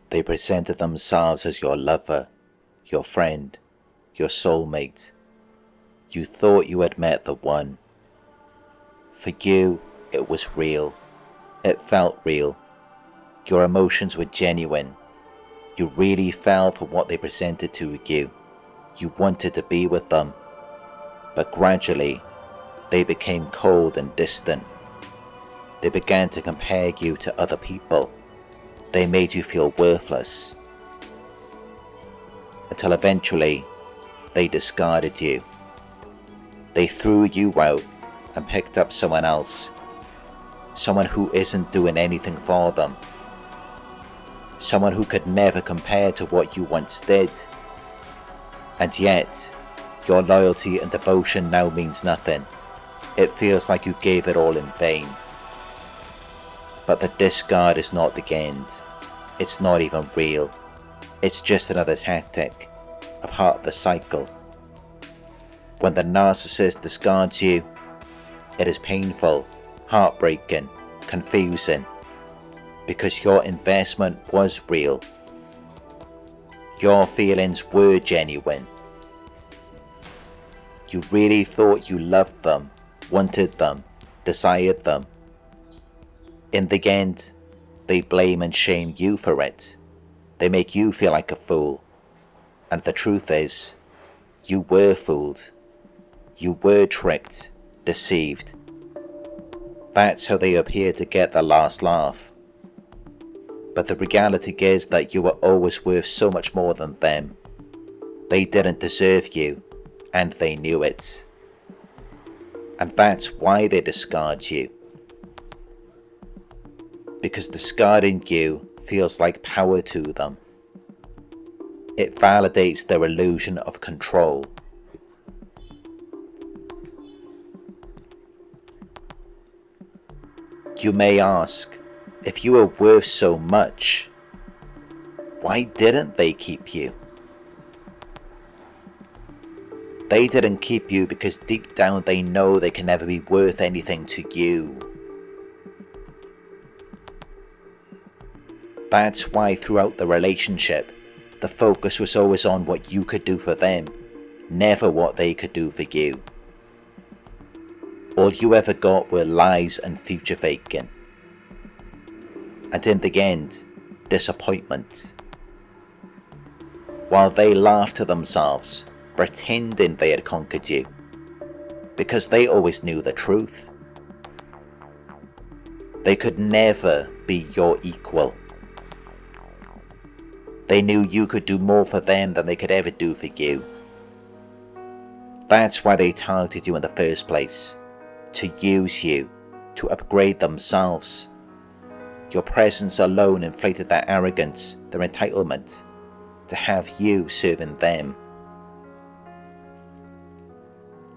They presented themselves as your lover, your friend, your soulmate. You thought you had met the one. For you, it was real. It felt real. Your emotions were genuine. You really fell for what they presented to you. You wanted to be with them. But gradually, they became cold and distant. They began to compare you to other people. They made you feel worthless. Until eventually, they discarded you. They threw you out and picked up someone else. Someone who isn't doing anything for them. Someone who could never compare to what you once did. And yet, your loyalty and devotion now means nothing. It feels like you gave it all in vain. But the discard is not the end. It's not even real. It's just another tactic, a part of the cycle. When the narcissist discards you, it is painful, heartbreaking, confusing, because your investment was real. Your feelings were genuine. You really thought you loved them, wanted them, desired them. In the end, they blame and shame you for it. They make you feel like a fool. And the truth is, you were fooled. You were tricked, deceived. That's how they appear to get the last laugh. But the reality is that you were always worth so much more than them. They didn't deserve you, and they knew it. And that's why they discard you. Because discarding you feels like power to them. It validates their illusion of control. You may ask, if you were worth so much, why didn't they keep you? They didn't keep you because deep down they know they can never be worth anything to you. That's why throughout the relationship, the focus was always on what you could do for them, never what they could do for you. All you ever got were lies and future faking. And in the end, disappointment. While they laughed to themselves, pretending they had conquered you, because they always knew the truth. They could never be your equal. They knew you could do more for them than they could ever do for you. That's why they targeted you in the first place, to use you, to upgrade themselves. Your presence alone inflated their arrogance, their entitlement, to have you serving them.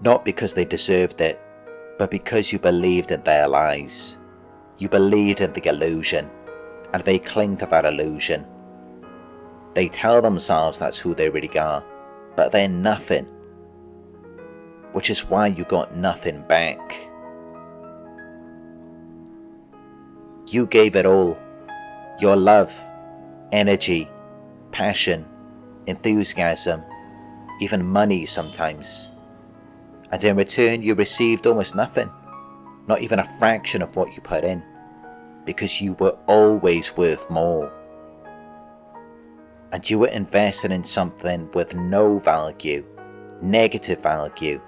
Not because they deserved it, but because you believed in their lies. You believed in the illusion, and they cling to that illusion. They tell themselves that's who they really are, but they're nothing. Which is why you got nothing back. You gave it all. Your love, energy, passion, enthusiasm, even money sometimes. And in return you received almost nothing, not even a fraction of what you put in, because you were always worth more. And you were invested in something with no value, negative value.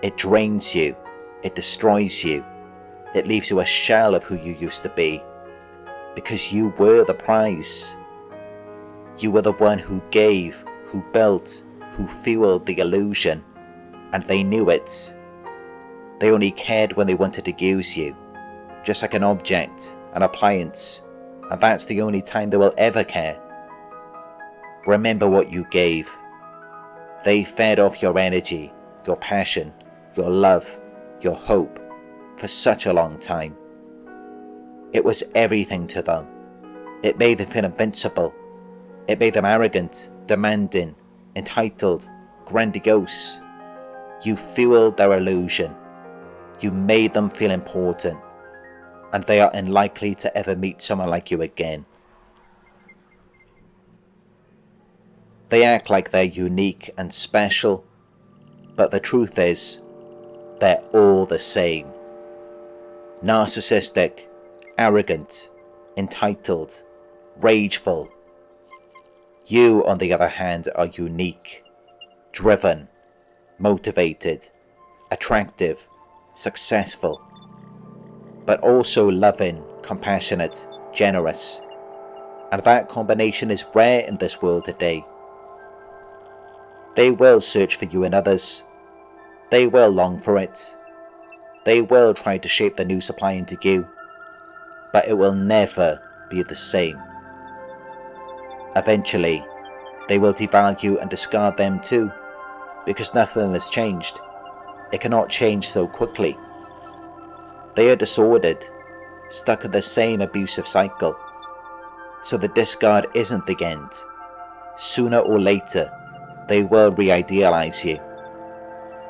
It drains you, it destroys you, it leaves you a shell of who you used to be, because you were the prize. You were the one who gave, who built, who fueled the illusion, and they knew it. They only cared when they wanted to use you, just like an object, an appliance, and that's the only time they will ever care. Remember what you gave. They fed off your energy, your passion, your love, your hope, for such a long time. It was everything to them. It made them feel invincible. It made them arrogant, demanding, entitled, grandiose. You fueled their illusion. You made them feel important, and they are unlikely to ever meet someone like you again. They act like they're unique and special, but the truth is, they're all the same. Narcissistic, arrogant, entitled, rageful. You, on the other hand, are unique, driven, motivated, attractive, successful, but also loving, compassionate, generous. And that combination is rare in this world today. They will search for you in others. They will long for it. They will try to shape the new supply into you, but it will never be the same. Eventually, they will devalue and discard them too, because nothing has changed. It cannot change so quickly. They are disordered, stuck in the same abusive cycle. So the discard isn't the end. Sooner or later, they will re-idealize you.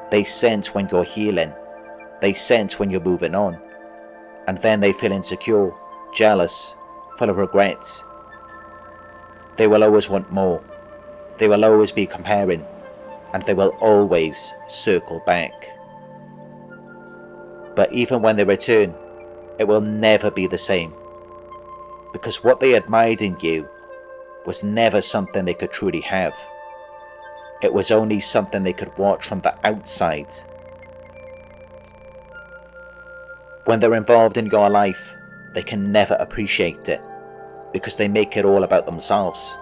They sense when you're healing. They sense when you're moving on. And then they feel insecure, jealous, full of regrets. They will always want more. They will always be comparing. And they will always circle back. But even when they return, it will never be the same. Because what they admired in you was never something they could truly have. It was only something they could watch from the outside. When they're involved in your life, they can never appreciate it, because they make it all about themselves.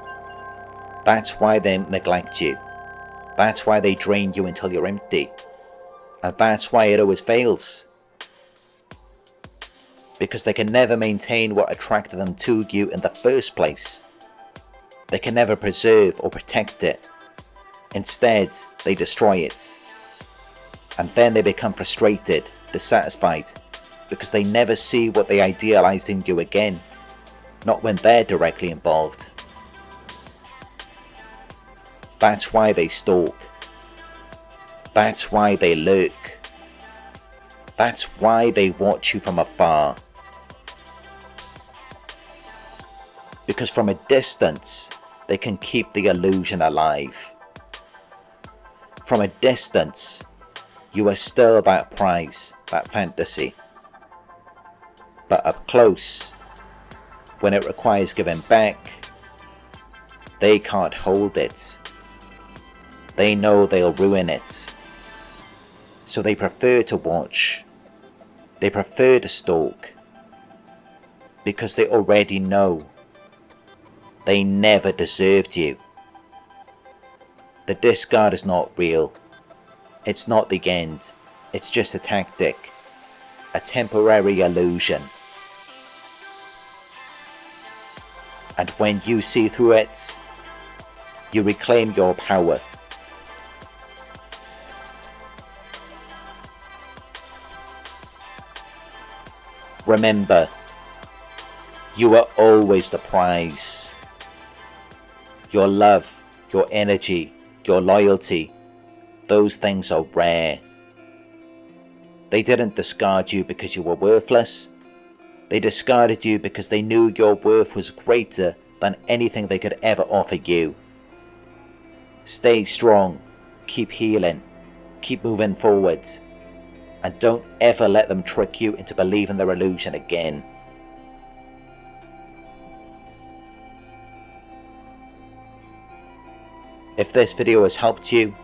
That's why they neglect you. That's why they drain you until you're empty. And that's why it always fails. Because they can never maintain what attracted them to you in the first place. They can never preserve or protect it. Instead, they destroy it. And then they become frustrated, dissatisfied, because they never see what they idealized in you again, not when they're directly involved. That's why they stalk. That's why they lurk. That's why they watch you from afar. Because from a distance, they can keep the illusion alive. From a distance, you are still that prize, that fantasy. But up close, when it requires giving back, they can't hold it. They know they'll ruin it. So they prefer to watch. They prefer to stalk. Because they already know they never deserved you. The discard is not real. It's not the end. It's just a tactic. A temporary illusion. And when you see through it, you reclaim your power. Remember, you are always the prize. Your love, your energy, your loyalty, those things are rare. They didn't discard you because you were worthless. They discarded you because they knew your worth was greater than anything they could ever offer you. Stay strong, keep healing, keep moving forward, and don't ever let them trick you into believing their illusion again. If this video has helped you,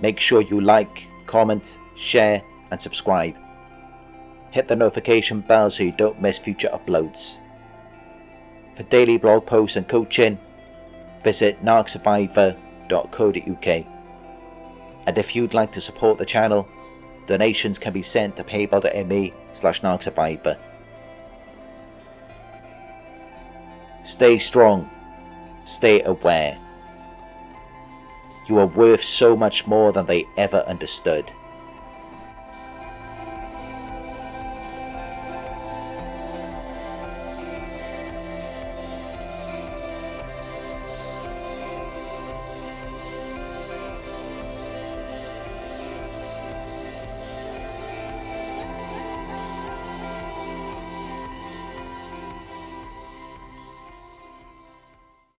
make sure you like, comment, share and subscribe. Hit the notification bell so you don't miss future uploads. For daily blog posts and coaching, visit narcsurvivor.co.uk. And if you'd like to support the channel, donations can be sent to paypal.me/narcsurvivor. Stay strong, stay aware. You are worth so much more than they ever understood.